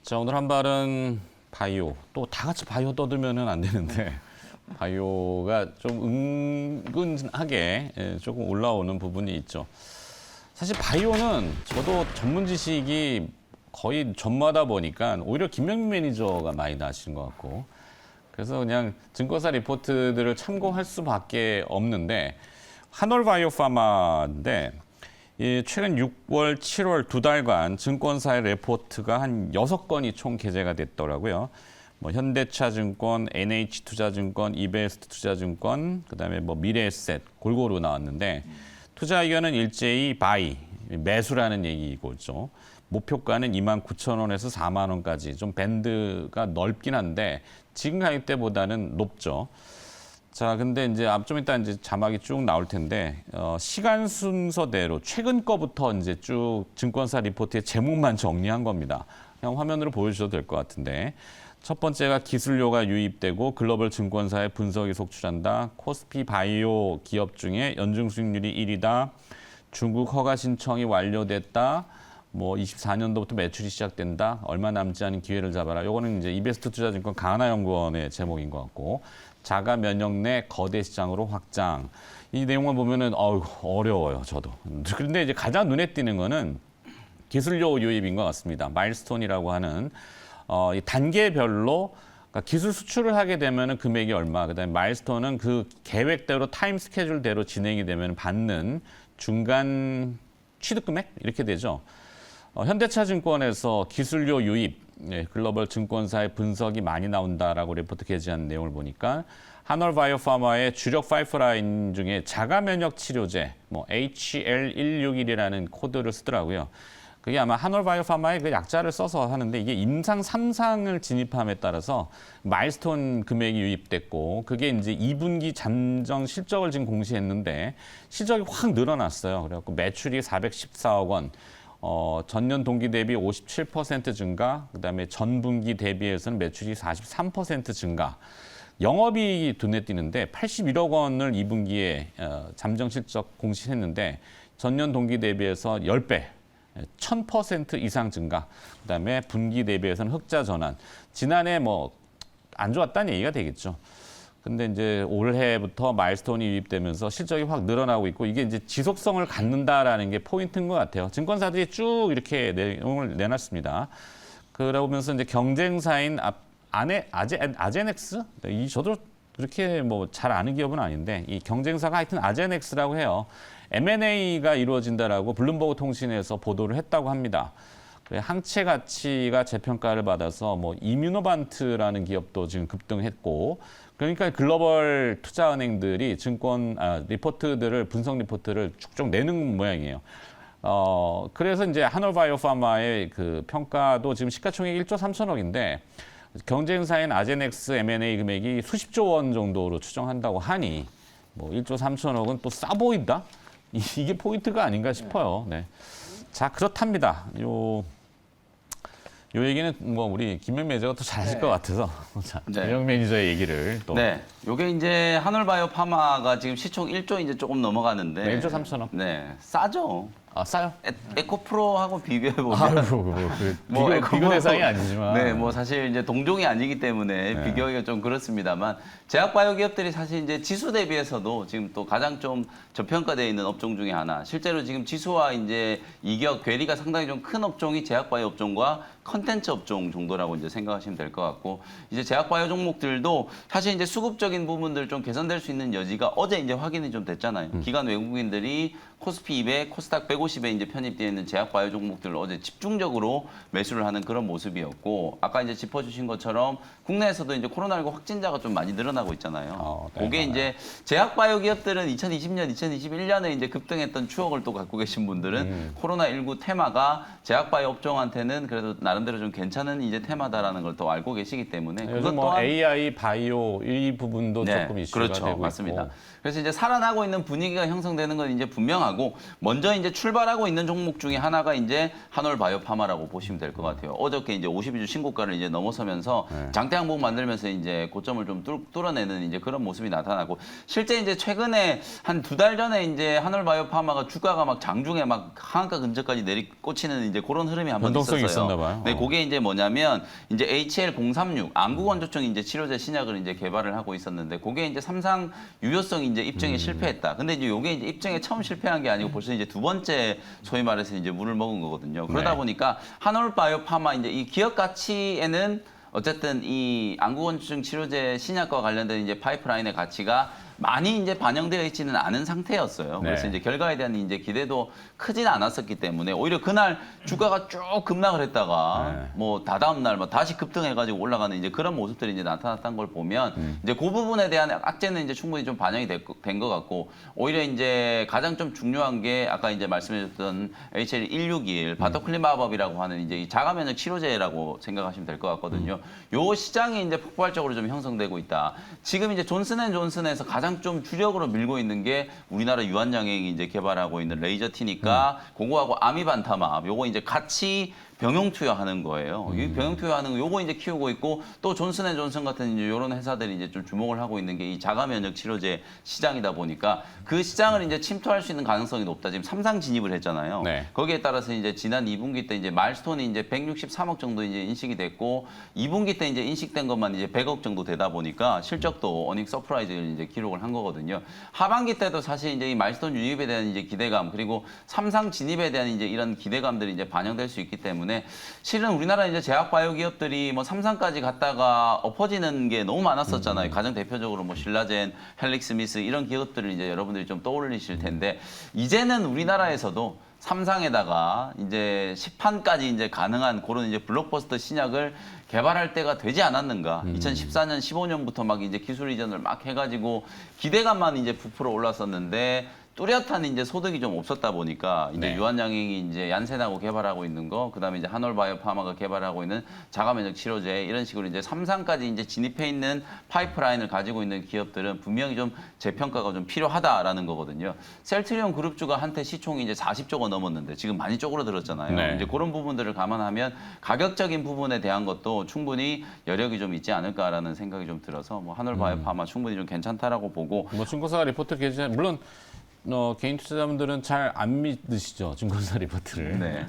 자, 오늘 한 발은 바이오. 또 다 같이 바이오 떠들면은 안 되는데 바이오가 좀 은근하게 조금 올라오는 부분이 있죠. 사실 바이오는 저도 전문 지식이 거의 전마다 보니까 오히려 김명민 매니저가 많이 나시는 것 같고, 그래서 그냥 증권사 리포트들을 참고할 수밖에 없는데, 한올바이오파마인데 최근 6월, 7월 두 달간 증권사의 레포트가 한 6건이 총 게재가 됐더라고요. 뭐 현대차증권, NH투자증권, 이베스트투자증권, 그다음에 뭐 미래에셋 골고루 나왔는데, 투자 의견은 일제히 바이, 매수라는 얘기고죠. 목표가는 29,000원에서 4만 원까지 좀 밴드가 넓긴 한데 지금 가격 때보다는 높죠. 자, 근데 이제 좀 이따 이제 자막이 쭉 나올 텐데, 시간 순서대로 최근 거부터 이제 쭉 증권사 리포트의 제목만 정리한 겁니다. 그냥 화면으로 보여주셔도 될 것 같은데, 첫 번째가 기술료가 유입되고 글로벌 증권사의 분석이 속출한다. 코스피 바이오 기업 중에 연중 수익률이 1위다. 중국 허가 신청이 완료됐다. 뭐 24년도부터 매출이 시작된다. 얼마 남지 않은 기회를 잡아라. 요거는 이제 이베스트 투자증권 강하나연구원의 제목인 것 같고, 자가 면역 내 거대 시장으로 확장. 이 내용만 보면은 어려워요, 저도. 그런데 이제 가장 눈에 띄는 거는 기술료 유입인 것 같습니다. 마일스톤이라고 하는 이 단계별로, 그러니까 기술 수출을 하게 되면은 금액이 얼마, 그다음에 마일스톤은 그 계획대로 타임 스케줄대로 진행이 되면 받는 중간 취득 금액 이렇게 되죠. 현대차증권에서 기술료 유입, 글로벌 증권사의 분석이 많이 나온다라고 리포트 게재한 내용을 보니까, 한올바이오파마의 주력 파이프라인 중에 자가 면역 치료제, 뭐 HL161이라는 코드를 쓰더라고요. 그게 아마 한올바이오파마의 그 약자를 써서 하는데, 이게 임상 3상을 진입함에 따라서 마일스톤 금액이 유입됐고, 그게 이제 2분기 잠정 실적을 지금 공시했는데 실적이 확 늘어났어요. 그래갖고 매출이 414억 원. 전년 동기 대비 57% 증가, 그다음에 전분기 대비해서는 매출이 43% 증가. 영업이익이 눈에 띄는데 81억 원을 2분기에 잠정 실적 공시했는데 전년 동기 대비해서 10배, 1000% 이상 증가. 그다음에 분기 대비해서는 흑자 전환. 지난해 뭐 안 좋았다는 얘기가 되겠죠. 근데 이제 올해부터 마일스톤이 유입되면서 실적이 확 늘어나고 있고, 이게 이제 지속성을 갖는다라는 게 포인트인 것 같아요. 증권사들이 쭉 이렇게 내용을 내놨습니다. 그러면서 이제 경쟁사인 아제넥스? 저도 그렇게 뭐 잘 아는 기업은 아닌데, 이 경쟁사가 하여튼 아제넥스라고 해요. M&A가 이루어진다라고 블룸버그 통신에서 보도를 했다고 합니다. 항체 가치가 재평가를 받아서 뭐 이뮤노반트라는 기업도 지금 급등했고, 그러니까 글로벌 투자은행들이 리포트들을, 분석 리포트를 쭉쭉 내는 모양이에요. 그래서 이제 한올바이오파마의 그 평가도 지금 시가총액 1조 3천억인데 경쟁사인 아제넥스 M&A 금액이 수십조 원 정도로 추정한다고 하니, 뭐 1조 3천억은 또 싸 보인다? 이게 포인트가 아닌가 싶어요. 네. 자, 그렇답니다. 요 얘기는 뭐 우리 김명 매니저가 더 잘하실 것 같아서, 자, 김명 매니저의 얘기를 또. 네, 요게 이제 한올바이오파마가 지금 시총 1조 이제 조금 넘어가는데. 네, 1조 3천억. 네, 싸죠. 아, 싸요? 에코프로하고 비교해 보면. 비교 대상이 아니지만. 네, 뭐 사실 이제 동종이 아니기 때문에 비교하기가 좀 그렇습니다만, 제약바이오 기업들이 사실 이제 지수 대비해서도 지금 또 가장 좀 저평가되어 있는 업종 중에 하나. 실제로 지금 지수와 이제 이격 괴리가 상당히 좀 큰 업종이 제약바이오 업종과 컨텐츠 업종 정도라고 이제 생각하시면 될 것 같고, 이제 제약바이오 종목들도 사실 이제 수급적인 부분들 좀 개선될 수 있는 여지가 어제 이제 확인이 좀 됐잖아요. 기관 외국인들이 코스피 200, 코스닥 150에 이제 편입되어 있는 제약바이오 종목들을 어제 집중적으로 매수를 하는 그런 모습이었고, 아까 이제 짚어주신 것처럼 국내에서도 이제 코로나19 확진자가 좀 많이 늘어나고 있잖아요. 네, 그게 이제 제약바이오 기업들은 2020년, 2021년에 이제 급등했던 추억을 또 갖고 계신 분들은 코로나19 테마가 제약바이오 업종한테는 그래도 나름대로 좀 괜찮은 이제 테마다라는 걸 또 알고 계시기 때문에, 요즘 뭐 AI, 바이오 이 부분도 조금 이슈가 그렇죠. 되고 맞습니다. 있고. 그래서 이제 살아나고 있는 분위기가 형성되는 건 이제 분명하고, 먼저 이제 출발하고 있는 종목 중에 하나가 이제 한올바이오파마라고 보시면 될 것 같아요. 어저께 이제 52주 신고가를 이제 넘어서면서 장대 항목 만들면서 이제 고점을 좀 뚫어내는 이제 그런 모습이 나타나고 실제 이제 최근에 한 2달 전에 이제 한올바이오파마가 주가가 막 장중에 막 하한가 근처까지 내리꽂히는 이제 그런 흐름이 한번 변동성이 있었어요. 있었나 봐요. 네, 그게 이제 뭐냐면 이제 HL036 안구건조증 이제 치료제 신약을 이제 개발을 하고 있었는데 그게 이제 삼상 유효성 이제 입증에 실패했다. 근데 이제 요게 이제 입증에 처음 실패한 게 아니고 벌써 이제 두 번째 소위 말해서 이제 물을 먹은 거거든요. 그러다 네. 보니까 한올바이오파마 이제 이 기업 가치에는 어쨌든 이 안구건조증 치료제 신약과 관련된 이제 파이프라인의 가치가 많이 이제 반영되어 있지는 않은 상태였어요. 그래서 네. 이제 결과에 대한 이제 기대도 크진 않았었기 때문에 오히려 그날 주가가 쭉 급락을 했다가 네. 뭐 다다음 날 뭐 다시 급등해가지고 올라가는 이제 그런 모습들이 이제 나타났던 걸 보면 이제 그 부분에 대한 악재는 이제 충분히 좀 반영이 된 것 같고 오히려 이제 가장 좀 중요한 게 아까 이제 말씀해줬던 HL161 바토클리마법이라고 하는 이제 이 자가면역 치료제라고 생각하시면 될 것 같거든요. 요 시장이 이제 폭발적으로 좀 형성되고 있다. 지금 이제 존슨앤존슨에서 가장 좀 주력으로 밀고 있는 게 우리나라 유한양행이 이제 개발하고 있는 레이저티니까 그거하고 아미반타맙 요거 이제 같이 병용 투여하는 거예요. 이 병용 투여하는 거 요거 이제 키우고 있고 또 존슨앤존슨 같은 이제 이런 회사들이 이제 좀 주목을 하고 있는 게 이 자가 면역 치료제 시장이다 보니까 그 시장을 이제 침투할 수 있는 가능성이 높다. 지금 삼상 진입을 했잖아요. 네. 거기에 따라서 이제 지난 2분기 때 이제 마일스톤이 이제 163억 정도 이제 인식이 됐고 2분기 때 이제 인식된 것만 이제 100억 정도 되다 보니까 실적도 어닝 서프라이즈를 이제 기록을 한 거거든요. 하반기 때도 사실 이제 이 마일스톤 유입에 대한 이제 기대감 그리고 삼상 진입에 대한 이제 이런 기대감들이 이제 반영될 수 있기 때문에 실은 우리나라 이제 제약 바이오 기업들이 뭐 삼상까지 갔다가 엎어지는 게 너무 많았었잖아요. 가장 대표적으로 뭐 신라젠, 헬릭스미스 이런 기업들을 이제 여러분들이 좀 떠올리실 텐데 이제는 우리나라에서도 삼상에다가 이제 10판까지 이제 가능한 그런 이제 블록버스터 신약을 개발할 때가 되지 않았는가. 2014년, 15년부터 막 이제 기술 이전을 막 해가지고 기대감만 이제 부풀어 올랐었는데 뚜렷한 이제 소득이 좀 없었다 보니까 이제 네. 유한양행이 이제 얀센하고 개발하고 있는 거, 그다음에 이제 한올바이오파마가 개발하고 있는 자가면역 치료제 이런 식으로 이제 삼상까지 이제 진입해 있는 파이프라인을 가지고 있는 기업들은 분명히 좀 재평가가 좀 필요하다라는 거거든요. 셀트리온 그룹주가 한때 시총이 이제 40조가 넘었는데 지금 많이 쪼그라들었잖아요. 네. 이제 그런 부분들을 감안하면 가격적인 부분에 대한 것도 충분히 여력이 좀 있지 않을까라는 생각이 좀 들어서 뭐 한올바이오파마 충분히 좀 괜찮다라고 보고 뭐 증권사 리포트 계시잖아요. 물론 개인 투자자분들은 잘 안 믿으시죠 증권사 리포트를. 네.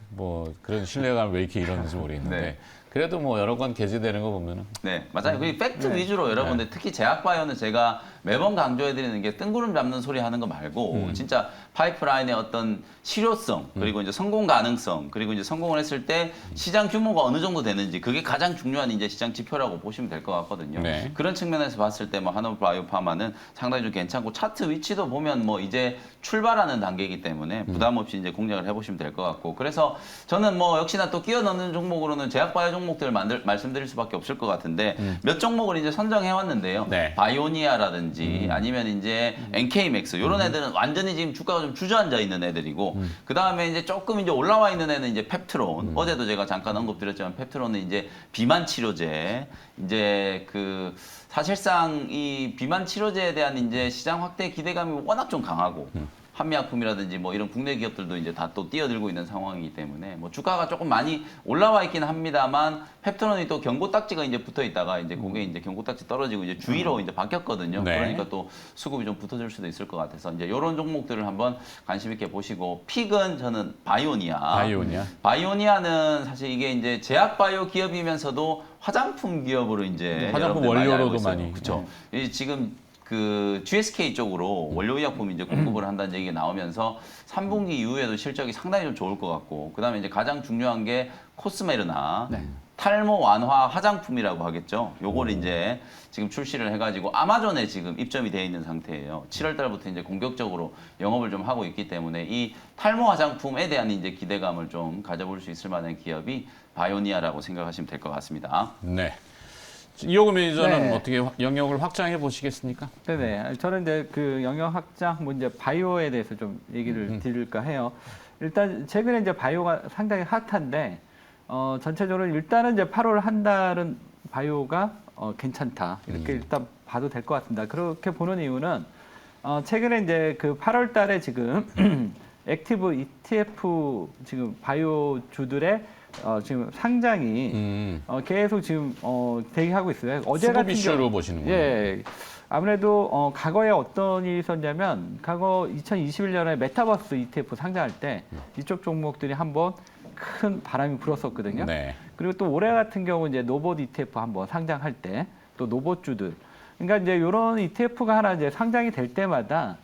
뭐 그런 신뢰감을 왜 이렇게 이러는지 모르겠는데 네. 그래도 뭐 여러 건 게재되는 거 보면은 네, 맞아요. 그 팩트 위주로 여러분들 특히 제약바이오는 제가 매번 강조해드리는 게 뜬구름 잡는 소리 하는 거 말고 진짜 파이프라인의 어떤 실효성 그리고 이제 성공 가능성 그리고 이제 성공을 했을 때 시장 규모가 어느 정도 되는지 그게 가장 중요한 이제 시장 지표라고 보시면 될 것 같거든요. 네. 그런 측면에서 봤을 때 뭐 한올바이오파마는 상당히 좀 괜찮고 차트 위치도 보면 뭐 이제 출발하는 단계이기 때문에 부담 없이 이제 공략을 해보시면 될 것 같고 그래서 저는 뭐 역시나 또 끼워 넣는 종목으로는 제약바이오 종목들을 말씀드릴 수밖에 없을 것 같은데 몇 종목을 이제 선정해 왔는데요. 네. 바이오니아라든지 아니면 이제 NK맥스 이런 애들은 완전히 지금 주가가 좀 주저앉아 있는 애들이고 그 다음에 이제 조금 이제 올라와 있는 애는 이제 펩트론 어제도 제가 잠깐 언급드렸지만 펩트론은 이제 비만 치료제 이제 그 사실상 이 비만 치료제에 대한 이제 시장 확대 기대감이 워낙 좀 강하고 한미약품이라든지 뭐 이런 국내 기업들도 이제 다 또 뛰어들고 있는 상황이기 때문에 뭐 주가가 조금 많이 올라와 있긴 합니다만 펩트론이 또 경고 딱지가 이제 붙어 있다가 이제 그게 이제 경고 딱지 떨어지고 이제 주의로 이제 바뀌었거든요. 네. 그러니까 또 수급이 좀 붙어질 수도 있을 것 같아서 이제 이런 종목들을 한번 관심 있게 보시고 픽은 저는 바이오니아. 바이오니아는 사실 이게 이제 제약 바이오 기업이면서도 화장품 기업으로 이제 화장품 여러분들 원료로도 알고 있어요. 많이. 그렇죠. 이 지금 그 GSK 쪽으로 원료의약품 이제 공급을 한다는 얘기가 나오면서 3분기 이후에도 실적이 상당히 좀 좋을 것 같고 그다음에 이제 가장 중요한 게 코스메르나 탈모 완화 화장품이라고 하겠죠. 요걸 이제 지금 출시를 해가지고 아마존에 지금 입점이 되어 있는 상태예요. 7월 달부터 이제 공격적으로 영업을 좀 하고 있기 때문에 이 탈모 화장품에 대한 이제 기대감을 좀 가져볼 수 있을 만한 기업이 바이오니아라고 생각하시면 될 것 같습니다. 네. 이호구 매니저는 네. 어떻게 영역을 확장해 보시겠습니까? 네네. 저는 이제 그 영역 확장, 뭐 이제 바이오에 대해서 좀 얘기를 드릴까 해요. 일단 최근에 이제 바이오가 상당히 핫한데, 전체적으로 일단은 이제 8월 한 달은 바이오가 괜찮다. 이렇게 일단 봐도 될 것 같습니다. 그렇게 보는 이유는 최근에 이제 그 8월 달에 지금 액티브 ETF 지금 바이오주들의 지금 상장이 계속 지금 대기하고 있어요. 어제 수급 같은 이슈로 보시는군요. 예. 아무래도 과거에 어떤 일이 있었냐면 과거 2021년에 메타버스 ETF 상장할 때 이쪽 종목들이 한번 큰 바람이 불었었거든요. 네. 그리고 또 올해 같은 경우 이제 노봇 ETF 한번 상장할 때 또 노봇주들, 그러니까 이제 이런 ETF가 하나 이제 상장이 될 때마다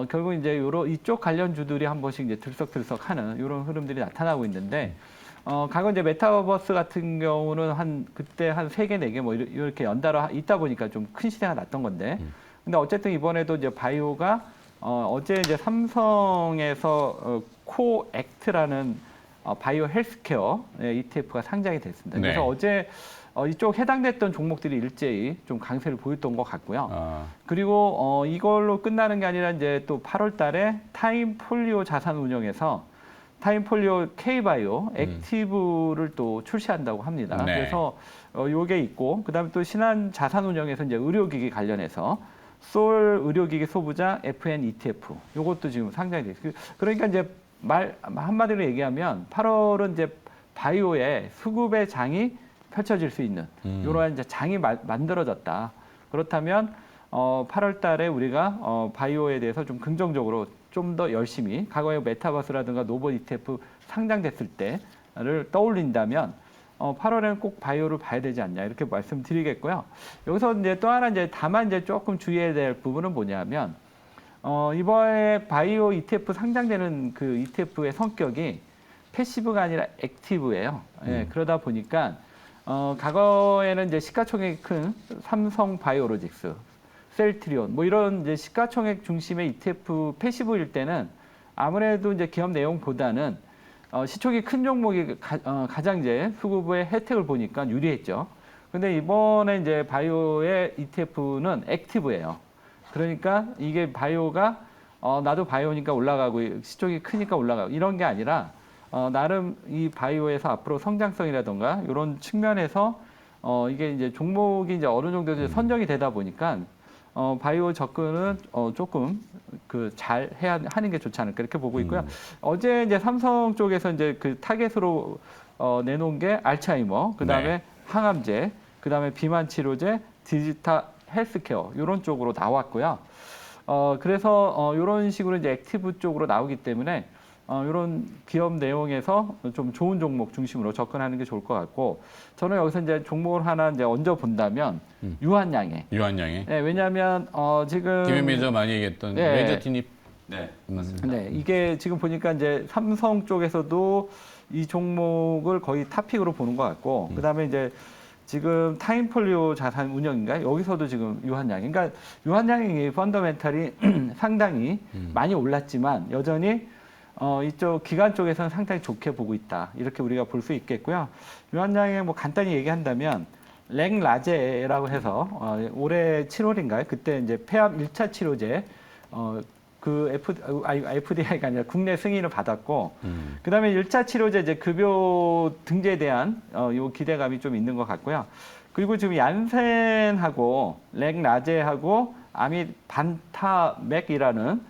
결국 이제 요런 이쪽 관련주들이 한 번씩 이제 들썩들썩하는 이런 흐름들이 나타나고 있는데 과거 이제 메타버스 같은 경우는 그때 한 3개, 4개 뭐 이렇게 연달아 있다 보니까 좀 큰 시대가 났던 건데, 근데 어쨌든 이번에도 이제 바이오가 어제 이제 삼성에서 코액트라는 바이오 헬스케어 ETF가 상장이 됐습니다. 네. 그래서 어제 이쪽 해당됐던 종목들이 일제히 좀 강세를 보였던 것 같고요. 그리고 이걸로 끝나는 게 아니라 이제 또 8월 달에 타임폴리오 자산운용에서 타임폴리오 K바이오 액티브를 또 출시한다고 합니다. 네. 그래서 요게 있고, 그다음에 또 신한 자산운용에서 이제 의료기기 관련해서 솔 의료기기 소부자 FN ETF 요것도 지금 상장이 돼 있어요. 그러니까 이제 말 한마디로 얘기하면 8월은 이제 바이오의 수급의 장이 펼쳐질 수 있는 이러한 이제 장이 만들어졌다. 그렇다면 8월 달에 우리가 바이오에 대해서 좀 긍정적으로 좀 더 열심히 과거에 메타버스라든가 노봇 ETF 상장됐을 때를 떠올린다면 8월에는 꼭 바이오를 봐야 되지 않냐 이렇게 말씀드리겠고요. 여기서 이제 또 하나 이제 다만 이제 조금 주의해야 될 부분은 뭐냐면 이번에 바이오 ETF 상장되는 그 ETF의 성격이 패시브가 아니라 액티브예요. 예, 그러다 보니까 과거에는 이제 시가총액이 큰 삼성 바이오로직스, 셀트리온 뭐 이런 이제 시가총액 중심의 ETF 패시브일 때는 아무래도 이제 기업 내용보다는 시총이 큰 종목이 가장 이제 수급의 혜택을 보니까 유리했죠. 근데 이번에 이제 바이오의 ETF는 액티브예요. 그러니까 이게 바이오가 나도 바이오니까 올라가고 시총이 크니까 올라가고 이런 게 아니라 나름 이 바이오에서 앞으로 성장성이라던가 이런 측면에서 이게 이제 종목이 이제 어느 정도 이제 선정이 되다 보니까 바이오 접근은 조금 잘 해야 하는 게 좋지 않을까 이렇게 보고 있고요. 어제 이제 삼성 쪽에서 이제 그 타겟으로 내놓은 게 알츠하이머, 그다음에 네. 항암제, 그다음에 비만 치료제, 디지털 헬스케어 이런 쪽으로 나왔고요. 그래서 이런 식으로 이제 액티브 쪽으로 나오기 때문에 이런 기업 내용에서 좀 좋은 종목 중심으로 접근하는 게 좋을 것 같고, 저는 여기서 이제 종목을 하나 이제 얹어 본다면 유한양행. 유한양행. 네, 왜냐하면 지금 김현 매니저 많이 얘기했던 네. 레저 티닙. 네, 맞습니다. 네, 이게 지금 보니까 이제 삼성 쪽에서도 이 종목을 거의 탑픽으로 보는 것 같고, 그다음에 이제 지금 타임폴리오 자산 운영인가 여기서도 지금 유한양행. 그러니까 유한양행이 펀더멘탈이 상당히 많이 올랐지만 여전히 이쪽 기관 쪽에서는 상당히 좋게 보고 있다. 이렇게 우리가 볼 수 있겠고요. 유한양행 뭐 간단히 얘기한다면 랭라제라고 해서 올해 7월인가요? 그때 이제 폐암 1차 치료제 FDA가 아니라 국내 승인을 받았고, 그다음에 1차 치료제 이제 급여 등재에 대한 요 기대감이 좀 있는 것 같고요. 그리고 지금 얀센하고 랭라제하고 아밋 반타맥이라는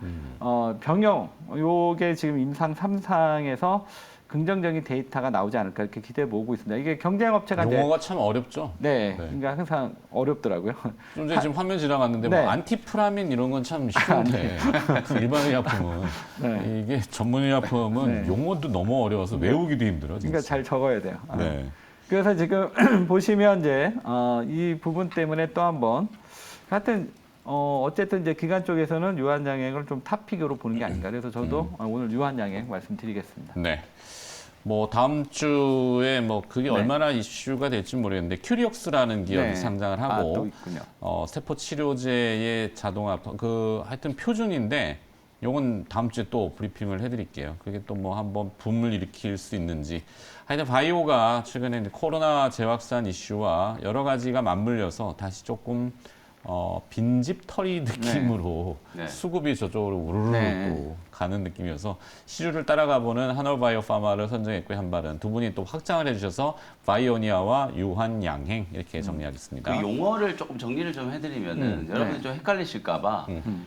병용 요게 지금 임상 3상에서 긍정적인 데이터가 나오지 않을까 이렇게 기대해 보고 있습니다. 이게 경쟁 업체가 용어가 참 어렵죠. 네, 그러니까 항상 어렵더라고요. 좀 전에 지금 화면 지나갔는데 네. 뭐 안티프라민 이런 건 참 쉬운데 일반 의약품은 네. 이게 전문 의약품은 네. 용어도 너무 어려워서 외우기도 힘들어. 진짜. 그러니까 잘 적어야 돼요. 네. 그래서 지금 보시면 이제 이 부분 때문에 또 한번 하여튼 어쨌든 이제 기관 쪽에서는 유한양행을 좀 탑픽으로 보는 게 아닌가. 그래서 저도 오늘 유한양행 말씀드리겠습니다. 네. 뭐 다음 주에 뭐 그게 네. 얼마나 이슈가 될지 모르겠는데 큐리옥스라는 기업이 네. 상장을 하고 또 있군요. 세포 치료제의 자동화 하여튼 표준인데 요건 다음 주에 또 브리핑을 해드릴게요. 그게 또 뭐 한번 붐을 일으킬 수 있는지. 하여튼 바이오가 최근에 이제 코로나 재확산 이슈와 여러 가지가 맞물려서 다시 조금 빈집 털이 느낌으로 네. 수급이 저쪽으로 우르르 네. 또 가는 느낌이어서 시주를 따라가 보는 한올바이오파마를 선정했고요. 한 발은 두 분이 또 확장을 해주셔서 바이오니아와 유한양행 이렇게 정리하겠습니다. 그 용어를 조금 정리를 좀 해드리면은 여러분들 네. 좀 헷갈리실까봐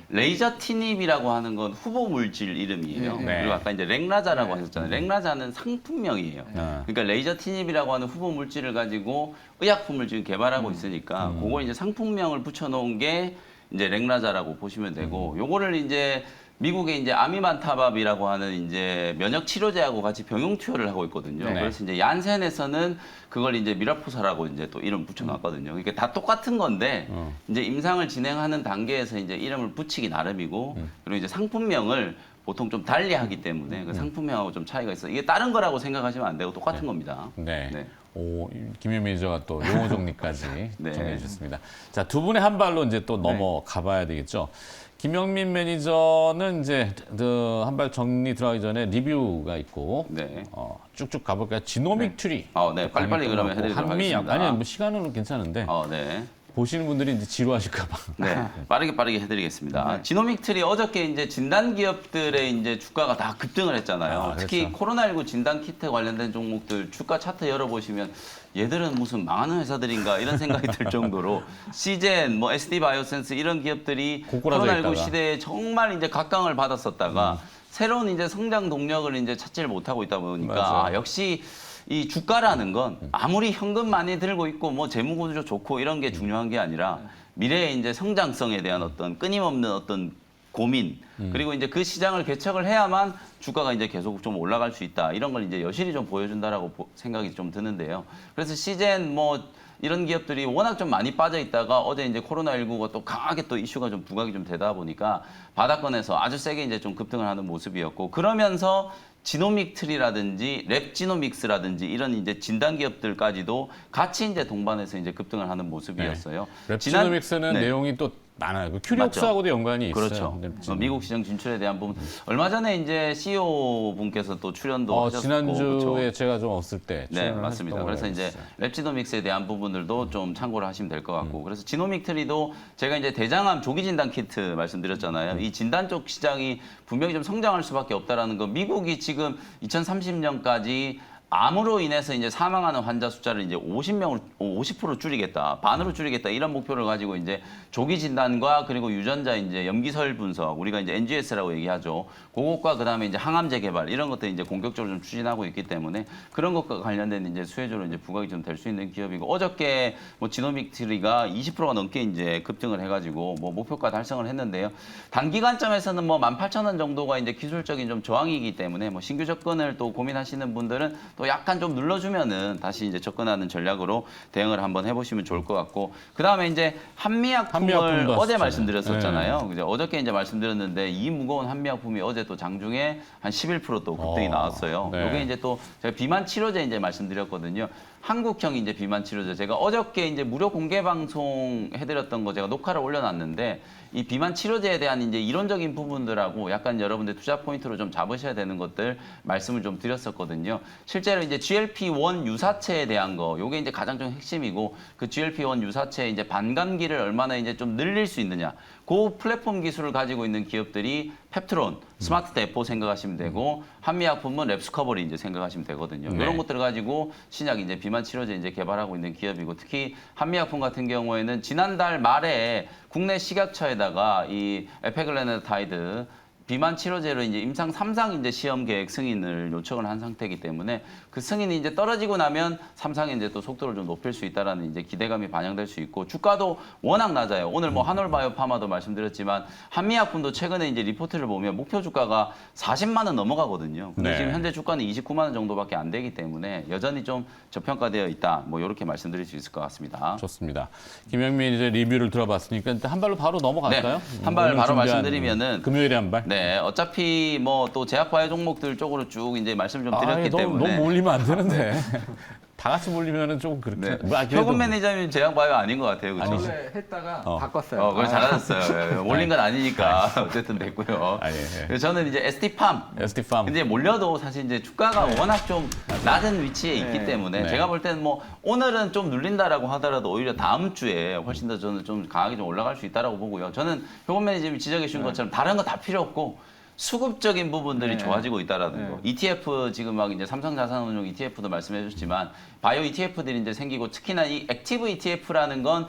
레이저 티닙이라고 하는 건 후보 물질 이름이에요. 네. 그리고 아까 이제 랭라자라고 하셨잖아요. 랭라자는 상품명이에요. 그러니까 레이저 티닙이라고 하는 후보 물질을 가지고 의약품을 지금 개발하고 있으니까 그걸 이제 상품명을 붙여놓은 게 이제 랭라자라고 보시면 되고 요거를 이제 미국의 이제 아미만타밥이라고 하는 이제 면역 치료제하고 같이 병용 투여를 하고 있거든요. 네. 그래서 이제 얀센에서는 그걸 이제 미라포사라고 이제 또 이름 붙여놨거든요. 그러니까 다 똑같은 건데 이제 임상을 진행하는 단계에서 이제 이름을 붙이기 나름이고 그리고 이제 상품명을 보통 좀 달리 하기 때문에 그 상품명하고 좀 차이가 있어요. 이게 다른 거라고 생각하시면 안 되고 똑같은 겁니다. 네. 네. 오, 김현 매니저가 또 용어 정리까지 네. 정리해 주셨습니다. 자, 두 분의 한 발로 이제 또 넘어가 봐야 되겠죠. 김영민 매니저는 이제 그 한 발 정리 들어가기 전에 리뷰가 있고 네. 쭉쭉 가볼까요? 지노믹 트리. 네. 빨리빨리 그러면 해드리도록 한미약. 하겠습니다. 아니, 뭐 시간은 괜찮은데 네. 보시는 분들이 이제 지루하실까 봐. 네, 빠르게 해드리겠습니다. 지노믹 트리 어저께 이제 진단 기업들의 이제 주가가 다 급등을 했잖아요. 특히 그렇죠. 코로나19 진단 키트 관련된 종목들 주가 차트 열어보시면 얘들은 무슨 망하는 회사들인가 이런 생각이 들 정도로 시젠, 뭐 SD 바이오센스 이런 기업들이 고꾸라져 코로나19 있다가. 시대에 정말 이제 각광을 받았었다가 새로운 이제 성장 동력을 이제 찾지를 못하고 있다 보니까 맞아요. 역시 이 주가라는 건 아무리 현금 많이 들고 있고 뭐 재무구조 좋고 이런 게 중요한 게 아니라 미래의 이제 성장성에 대한 어떤 끊임없는 어떤 고민 그리고 이제 그 시장을 개척을 해야만 주가가 이제 계속 좀 올라갈 수 있다 이런 걸 이제 여실히 좀 보여준다라고 생각이 좀 드는데요. 그래서 시젠 뭐 이런 기업들이 워낙 좀 많이 빠져 있다가 어제 이제 코로나19가 또 강하게 또 이슈가 좀 부각이 좀 되다 보니까 바닥권에서 아주 세게 이제 좀 급등을 하는 모습이었고 그러면서 지노믹 트리라든지 랩지노믹스라든지 이런 이제 진단 기업들까지도 같이 이제 동반해서 이제 급등을 하는 모습이었어요. 랩지노믹스는 네. 내용이 또 많아요. 그 큐리옥스하고도 연관이 있어요. 그렇죠. 랩지노믹스. 미국 시장 진출에 대한 부분. 얼마 전에 이제 CEO 분께서 또 출연도 하셨고 지난주에 그렇죠? 제가 좀 없을 때 네, 출연을 맞습니다. 했던 그래서 걸로 이제 알고 있어요. 랩지노믹스에 대한 부분들도 좀 참고를 하시면 될 것 같고. 그래서 지노믹 트리도 제가 이제 대장암 조기 진단 키트 말씀드렸잖아요. 이 진단 쪽 시장이 분명히 좀 성장할 수밖에 없다라는 거. 미국이 지금 2030년까지 암으로 인해서 이제 사망하는 환자 숫자를 이제 50% 줄이겠다, 반으로 줄이겠다 이런 목표를 가지고 이제 조기 진단과 그리고 유전자 이제 염기설 분석, 우리가 이제 NGS라고 얘기하죠. 그것과 그다음에 이제 항암 재개발 이런 것들 이제 공격적으로 좀 추진하고 있기 때문에 그런 것과 관련된 이제 수혜주로 이제 부각이 좀 될 수 있는 기업이고 어저께 뭐 지노믹 트리가 20%가 넘게 이제 급등을 해가지고 뭐 목표가 달성을 했는데요. 단기간점에서는 뭐 18,000원 정도가 이제 기술적인 좀 저항이기 때문에 뭐 신규 접근을 또 고민하시는 분들은 또 약간 좀 눌러주면은 다시 이제 접근하는 전략으로 대응을 한번 해보시면 좋을 것 같고 그 다음에 이제 한미약품을 한미약품도 어제 하셨잖아요. 말씀드렸었잖아요. 그죠? 어저께 이제 말씀드렸는데 이 무거운 한미약품이 어제 또 장중에 한 11%또 급등이 나왔어요. 네. 이게 이제 또 제가 비만 치료제 이제 말씀드렸거든요. 한국형 이제 비만 치료제 제가 어저께 이제 무료 공개 방송 해드렸던 거 제가 녹화를 올려놨는데 이 비만 치료제에 대한 이제 이론적인 부분들하고 약간 여러분들 투자 포인트로 좀 잡으셔야 되는 것들 말씀을 좀 드렸었거든요. 실제로 이제 GLP-1 유사체에 대한 거, 요게 이제 가장 좀 핵심이고 그 GLP-1 유사체의 이제 반감기를 얼마나 이제 좀 늘릴 수 있느냐. 그 플랫폼 기술을 가지고 있는 기업들이 펩트론, 스마트 대포 생각하시면 되고 한미약품은 랩스커버리 이제 생각하시면 되거든요. 네. 이런 것들을 가지고 신약 이제 비만 치료제 이제 개발하고 있는 기업이고 특히 한미약품 같은 경우에는 지난달 말에 국내 식약처에다가 이 에페글레네타이드 비만 치료제로 이제 임상 3상 이제 시험 계획 승인을 요청을 한 상태이기 때문에 그 승인이 이제 떨어지고 나면 3상에 이제 또 속도를 좀 높일 수 있다라는 이제 기대감이 반영될 수 있고 주가도 워낙 낮아요. 오늘 뭐 한올바이오파마도 말씀드렸지만 한미약품도 최근에 이제 리포트를 보면 목표 주가가 40만 원 넘어가거든요. 근데 네. 지금 현재 주가는 29만 원 정도밖에 안 되기 때문에 여전히 좀 저평가되어 있다. 뭐 이렇게 말씀드릴 수 있을 것 같습니다. 좋습니다. 김영민 이제 리뷰를 들어봤으니까 일단 한 발로 바로 넘어갈까요? 네, 한 발 오늘 바로 준비한 말씀드리면은 금요일에 한 발. 네, 어차피 뭐 또 제약바이오 종목들 쪽으로 쭉 이제 말씀을 좀 드렸기 너무 때문에 몰리면 안 되는데. 다 같이 몰리면은 조금 그렇게. 네. 그래도 효금 매니저님 제약바이오 아닌 것 같아요. 그렇죠? 아니지. 원래 했다가 어. 바꿨어요. 그걸 잘하셨어요. 예, 몰린 건 아니니까 어쨌든 됐고요. 아, 예, 예. 그래서 저는 이제 ST팜. ST팜. 근데 몰려도 사실 이제 주가가 워낙 좀 낮은 위치에 있기 네. 때문에 네. 제가 볼 때는 뭐 오늘은 좀 눌린다라고 하더라도 오히려 다음 주에 훨씬 더 저는 좀 강하게 좀 올라갈 수 있다라고 보고요. 저는 효금 매니저님이 지적해 주신 것처럼 다른 거 다 필요 없고 수급적인 부분들이 네. 좋아지고 있다라는 네. 거. ETF 지금 막 이제 삼성자산운용 ETF도 말씀해 주셨지만 바이오 ETF들이 이제 생기고 특히나 이 액티브 ETF라는 건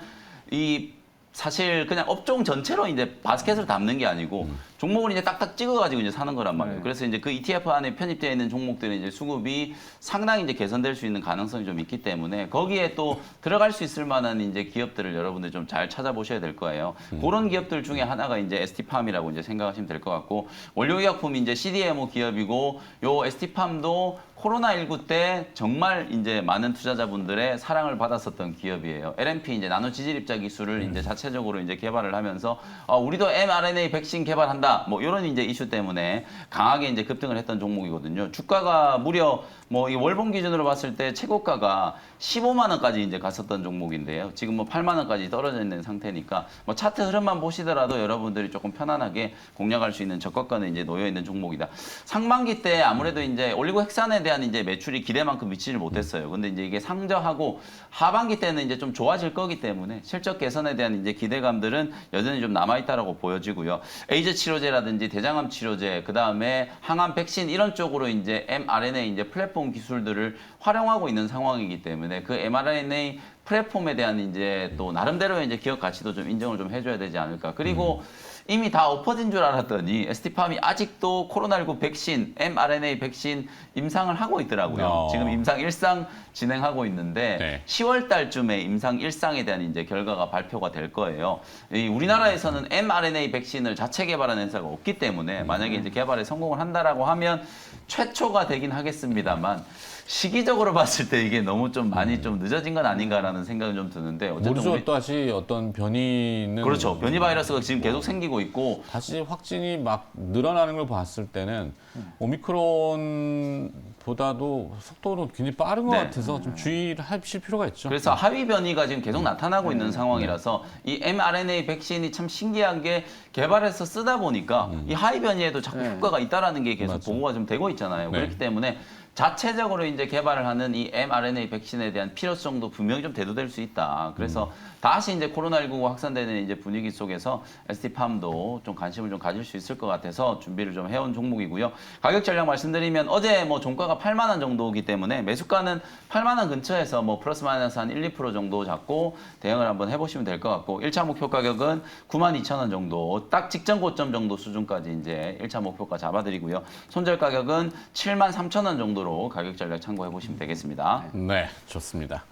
이 사실 그냥 업종 전체로 이제 바스켓을 담는 게 아니고 종목을 이제 딱딱 찍어가지고 이제 사는 거란 말이에요. 네. 그래서 이제 그 ETF 안에 편입되어 있는 종목들은 이제 수급이 상당히 이제 개선될 수 있는 가능성이 좀 있기 때문에 거기에 또 들어갈 수 있을 만한 이제 기업들을 여러분들 좀 잘 찾아보셔야 될 거예요. 그런 기업들 중에 하나가 이제 ST팜이라고 이제 생각하시면 될 것 같고 원료의약품이 이제 CDMO 기업이고 요 ST팜도 코로나19 때 정말 이제 많은 투자자분들의 사랑을 받았었던 기업이에요. LNP 이제 나노 지질 입자 기술을 이제 자체적으로 이제 개발을 하면서 우리도 mRNA 백신 개발한다. 뭐 이런 이제 이슈 때문에 강하게 이제 급등을 했던 종목이거든요. 주가가 무려 뭐 이 월봉 기준으로 봤을 때 최고가가 15만 원까지 이제 갔었던 종목인데요. 지금 뭐 8만 원까지 떨어져 있는 상태니까 뭐 차트 흐름만 보시더라도 여러분들이 조금 편안하게 공략할 수 있는 저가권에 이제 놓여 있는 종목이다. 상반기 때 아무래도 이제 올리고핵산에 대한 이제 매출이 기대만큼 미치질 못했어요. 근데 이제 이게 상저하고 하반기 때는 이제 좀 좋아질 거기 때문에 실적 개선에 대한 이제 기대감들은 여전히 좀 남아있다라고 보여지고요. 에이즈 치료제라든지 대장암 치료제, 그 다음에 항암 백신 이런 쪽으로 이제 mRNA 이제 플랫폼 기술들을 활용하고 있는 상황이기 때문에 그 mRNA 플랫폼에 대한 이제 또 나름대로의 이제 기업 가치도 좀 인정을 좀 해줘야 되지 않을까. 그리고 이미 다 엎어진 줄 알았더니 ST팜이 아직도 코로나19 백신, mRNA 백신 임상을 하고 있더라고요. 지금 임상 1상 진행하고 있는데 네. 10월 달쯤에 임상 1상에 대한 이제 결과가 발표가 될 거예요. 이 우리나라에서는 mRNA 백신을 자체 개발하는 회사가 없기 때문에 만약에 이제 개발에 성공을 한다라고 하면 최초가 되긴 하겠습니다만 시기적으로 봤을 때 이게 너무 좀 많이 좀 늦어진 건 아닌가라는 생각은 좀 드는데 어쨌든 모르죠. 다시 어떤 변이는 그렇죠. 변이 바이러스가 지금 계속 생기고 있고 다시 확진이 막 늘어나는 걸 봤을 때는 오미크론보다도 속도로 굉장히 빠른 것 네. 같아서 좀 주의를 하실 필요가 있죠. 그래서 하위 변이가 지금 계속 나타나고 있는 상황이라서 이 mRNA 백신이 참 신기한 게 개발해서 쓰다 보니까 이 하위 변이에도 자꾸 네. 효과가 있다라는 게 계속 맞죠. 보고가 좀 되고 있잖아요. 네. 그렇기 때문에 자체적으로 이제 개발을 하는 이 mRNA 백신에 대한 필요성도 분명히 좀 대두될 수 있다. 그래서 다시 이제 코로나19가 확산되는 이제 분위기 속에서 ST팜도 좀 관심을 좀 가질 수 있을 것 같아서 준비를 좀 해온 종목이고요. 가격 전략 말씀드리면 어제 뭐 종가가 8만 원 정도이기 때문에 매수가는 8만 원 근처에서 뭐 플러스 마이너스 한 1, 2% 정도 잡고 대응을 한번 해보시면 될 것 같고 1차 목표 가격은 92,000원 정도 딱 직전 고점 정도 수준까지 이제 1차 목표가 잡아드리고요. 손절 가격은 73,000원 정도로 가격 전략 참고해 보시면 되겠습니다. 네, 좋습니다.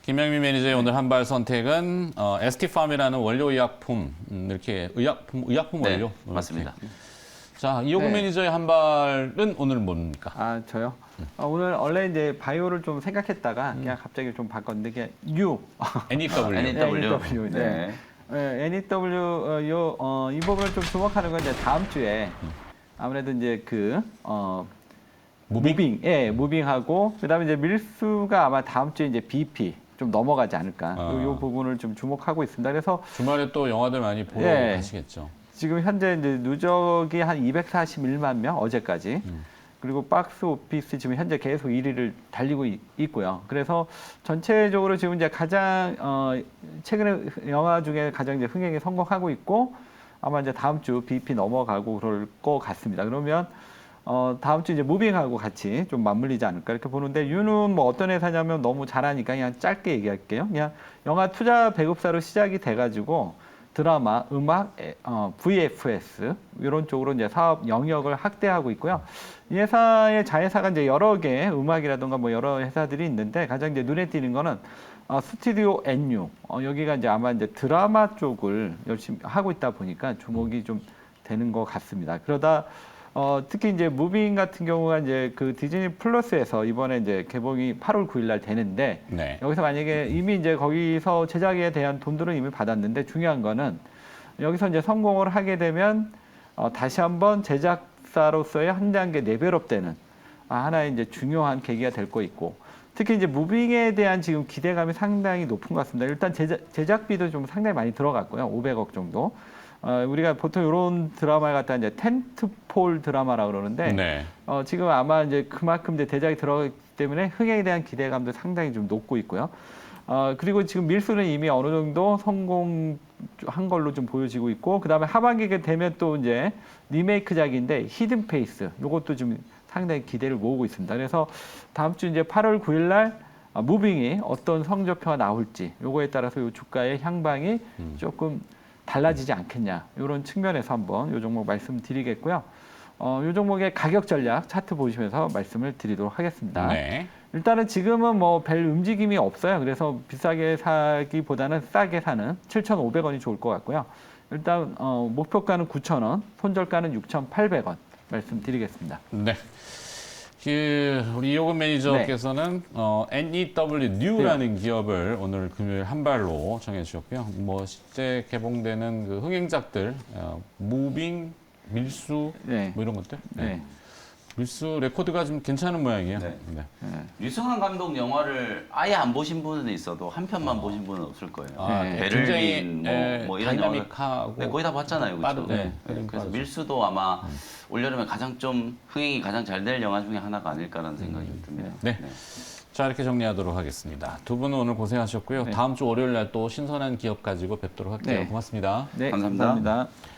김영민 매니저의 오늘 한발 선택은 ST팜이라는 원료의약품 이렇게 의약품 네, 원료 맞습니다. 이렇게. 자, 이호근 네. 매니저의 한발은 오늘 뭡니까? 아, 저요? 오늘 원래 이제 바이오를 좀 생각했다가 그냥 갑자기 좀 바꿨는데 그냥 U. NEW. NEW. 네. NEW 이 부분을 좀 주목하는 건 이제 다음 주에 아무래도 이제 무빙, 무빙하고 그다음에 이제 밀수가 아마 다음 주에 이제 BP 좀 넘어가지 않을까. 요 부분을 좀 주목하고 있습니다. 그래서 주말에 또 영화들 많이 보러 예. 가시겠죠. 지금 현재 이제 누적이 한 241만 명 어제까지. 그리고 박스 오피스 지금 현재 계속 1위를 달리고 있고요. 그래서 전체적으로 지금 이제 가장 최근에 영화 중에 가장 이제 흥행에 성공하고 있고 아마 이제 다음 주 BP 넘어가고 그럴 것 같습니다. 그러면 다음 주 이제 무빙하고 같이 좀 맞물리지 않을까 이렇게 보는데 유는 뭐 어떤 회사냐면 너무 잘하니까 그냥 짧게 얘기할게요. 그냥 영화 투자 배급사로 시작이 돼가지고 드라마, 음악, VFS 이런 쪽으로 이제 사업 영역을 확대하고 있고요. 이 회사의 자회사가 이제 여러 개 음악이라든가 뭐 여러 회사들이 있는데 가장 이제 눈에 띄는 거는 스튜디오 NU 여기가 이제 아마 이제 드라마 쪽을 열심히 하고 있다 보니까 주목이 좀 되는 것 같습니다. 그러다 특히 이제 무빙 같은 경우가 이제 그 디즈니 플러스에서 이번에 이제 개봉이 8월 9일 날 되는데 네. 여기서 만약에 이미 이제 거기서 제작에 대한 돈들은 이미 받았는데 중요한 거는 여기서 이제 성공을 하게 되면 다시 한번 제작사로서의 한 단계 레벨업되는 하나의 이제 중요한 계기가 될 거 있고 특히 이제 무빙에 대한 지금 기대감이 상당히 높은 것 같습니다. 일단 제작비도 좀 상당히 많이 들어갔고요. 500억 정도. 우리가 보통 이런 드라마를 갖다 이제 텐트폴 드라마라 그러는데 네. 지금 아마 이제 그만큼 이제 대작이 들어가기 때문에 흥행에 대한 기대감도 상당히 좀 높고 있고요. 그리고 지금 밀수는 이미 어느 정도 성공한 걸로 좀 보여지고 있고, 그 다음에 하반기가 되면 또 이제 리메이크작인데 히든 페이스, 이것도 좀 상당히 기대를 모으고 있습니다. 그래서 다음 주 이제 8월 9일 날 무빙이 어떤 성적표가 나올지, 요거에 따라서 요 주가의 향방이 조금 달라지지 않겠냐, 이런 측면에서 한번 요 종목 말씀드리겠고요. 요 종목의 가격 전략 차트 보시면서 말씀을 드리도록 하겠습니다. 네. 일단은 지금은 뭐 별 움직임이 없어요. 그래서 비싸게 사기보다는 싸게 사는 7,500원이 좋을 것 같고요. 일단 목표가는 9,000원, 손절가는 6,800원 말씀드리겠습니다. 네. 우리 이호근 매니저께서는 NEW New라는 기업을 오늘 금요일 한 발로 정해주셨고요. 뭐 실제 개봉되는 그 흥행작들, 무빙, 밀수, 네. 뭐 이런 것들. 네. 밀수 레코드가 좀 괜찮은 모양이에요. 네. 네. 류승환 감독 영화를 아예 안 보신 분은 있어도 한 편만 보신 분은 없을 거예요. 네. 베를린 뭐 이런 영화를 다이나믹하고 네, 거의 다 봤잖아요, 그렇죠? 빠르- 네. 그래서 빠르죠. 밀수도 아마 올여름에 가장 좀 흥행이 가장 잘 될 영화 중에 하나가 아닐까라는 생각이 좀 듭니다. 네. 자, 이렇게 정리하도록 하겠습니다. 두 분은 오늘 고생하셨고요. 네. 다음 주 월요일 날 또 신선한 기업 가지고 뵙도록 할게요. 네. 고맙습니다. 네, 감사합니다. 감사합니다.